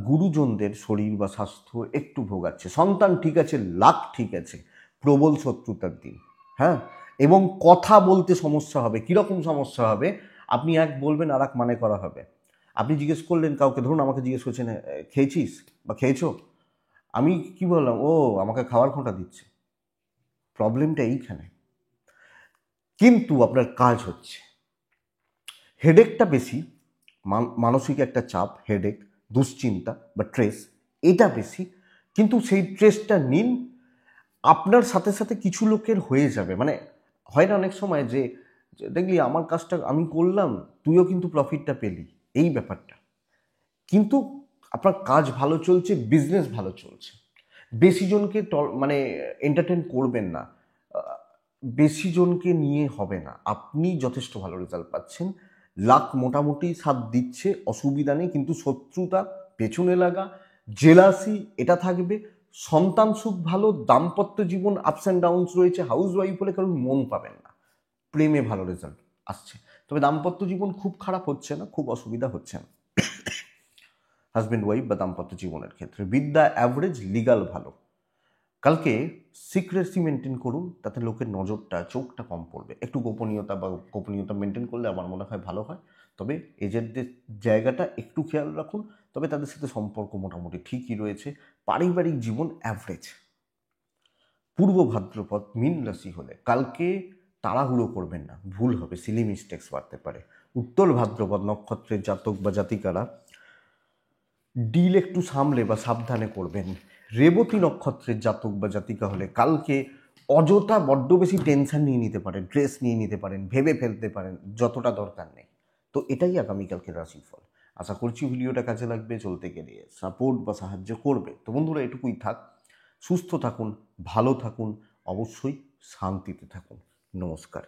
গুরুজনদের শরীর বা স্বাস্থ্য একটু ভোগাচ্ছে, সন্তান ঠিক আছে, লাক ঠিক আছে, প্রবল শত্রুতার দিন। হ্যাঁ, এবং কথা বলতে সমস্যা হবে। কীরকম সমস্যা হবে? আপনি এক বলবেন আর এক মানে করা হবে। আপনি জিজ্ঞেস করলেন কাউকে, ধরুন আমাকে জিজ্ঞেস করছেন খেয়েছিস বা খেয়েছো, আমি কি বললাম, ও আমাকে খাওয়ার খোঁটা দিচ্ছে। প্রবলেমটা এইখানে, কিন্তু আপনার কাজ হচ্ছে। হেডেকটা বেশি, মানসিক একটা চাপ, হেডেক, দুশ্চিন্তা বা ট্রেস, এটা বেশি, কিন্তু সেই ট্রেসটা নিন। আপনার সাথে সাথে কিছু লোকের হয়ে যাবে, মানে হয় না অনেক সময় যে দেখলি আমার কাজটা আমি করলাম, তুইও কিন্তু প্রফিটটা পেলি, এই ব্যাপারটা। কিন্তু আপনার কাজ ভালো চলছে, বিজনেস ভালো চলছে, বেশি জনকে মানে এন্টারটেন করবেন না, বেশি জনকে নিয়ে হবে না, আপনি যথেষ্ট ভালো রেজাল্ট পাচ্ছেন। লাক মোটামুটি সাথ দিচ্ছে, অসুবিধা নেই, কিন্তু শত্রুতা, পেছনে লাগা, জেলাসি এটা থাকবে। সন্তান সুখ ভালো, দাম্পত্য জীবন আপস অ্যান্ড ডাউনস রয়েছে, হাউস ওয়াইফ হলে কারণ মন পাবেন না, প্রেমে ভালো রেজাল্ট আসছে, তবে দাম্পত্য জীবন খুব খারাপ হচ্ছে না, খুব অসুবিধা হচ্ছে না হাজব্যান্ড ওয়াইফ বা দাম্পত্য জীবনের ক্ষেত্রে। বিদ্যা অ্যাভারেজ, লিগাল ভালো। কালকে সিক্রেসি মেনটেন করুন, তাতে লোকের নজরটা, চোখটা কম পড়বে। একটু গোপনীয়তা মেনটেন করলে আমার মনে হয় ভালো হয়। তবে এজেন্টদের জায়গাটা একটু খেয়াল রাখুন, তবে তাদের সাথে সম্পর্ক মোটামুটি ঠিকই রয়েছে। পারিবারিক জীবন অ্যাভারেজ। পূর্ব ভাদ্রপদ মীন রাশি হলে কালকে তাড়াহুড়ো করবেন না, ভুল হবে, সিলি মিস্টেক্স বাড়তে পারে। উত্তর ভাদ্রপদ নক্ষত্রের জাতক বা জাতিকারা ডিল একটু সামলে বা সাবধানে করবেন। রেবতী নক্ষত্রের জাতক বা জাতিকা হলে কালকে অযথা বড্ড বেশি টেনশন নিয়ে নিতে পারেন, স্ট্রেস নিয়ে নিতে পারেন, ভেবে ফেলতে পারেন, যতটা দরকার নেই। তো এটাই আগামীকালকের রাশিফল। আশা করছি ভিডিওটা কাজে লাগবে, চলতে গেলে সাপোর্ট বা সাহায্য করবে। তো বন্ধুরা, এটুকুই থাক। সুস্থ থাকুন, ভালো থাকুন, অবশ্যই শান্তিতে থাকুন। নমস্কার।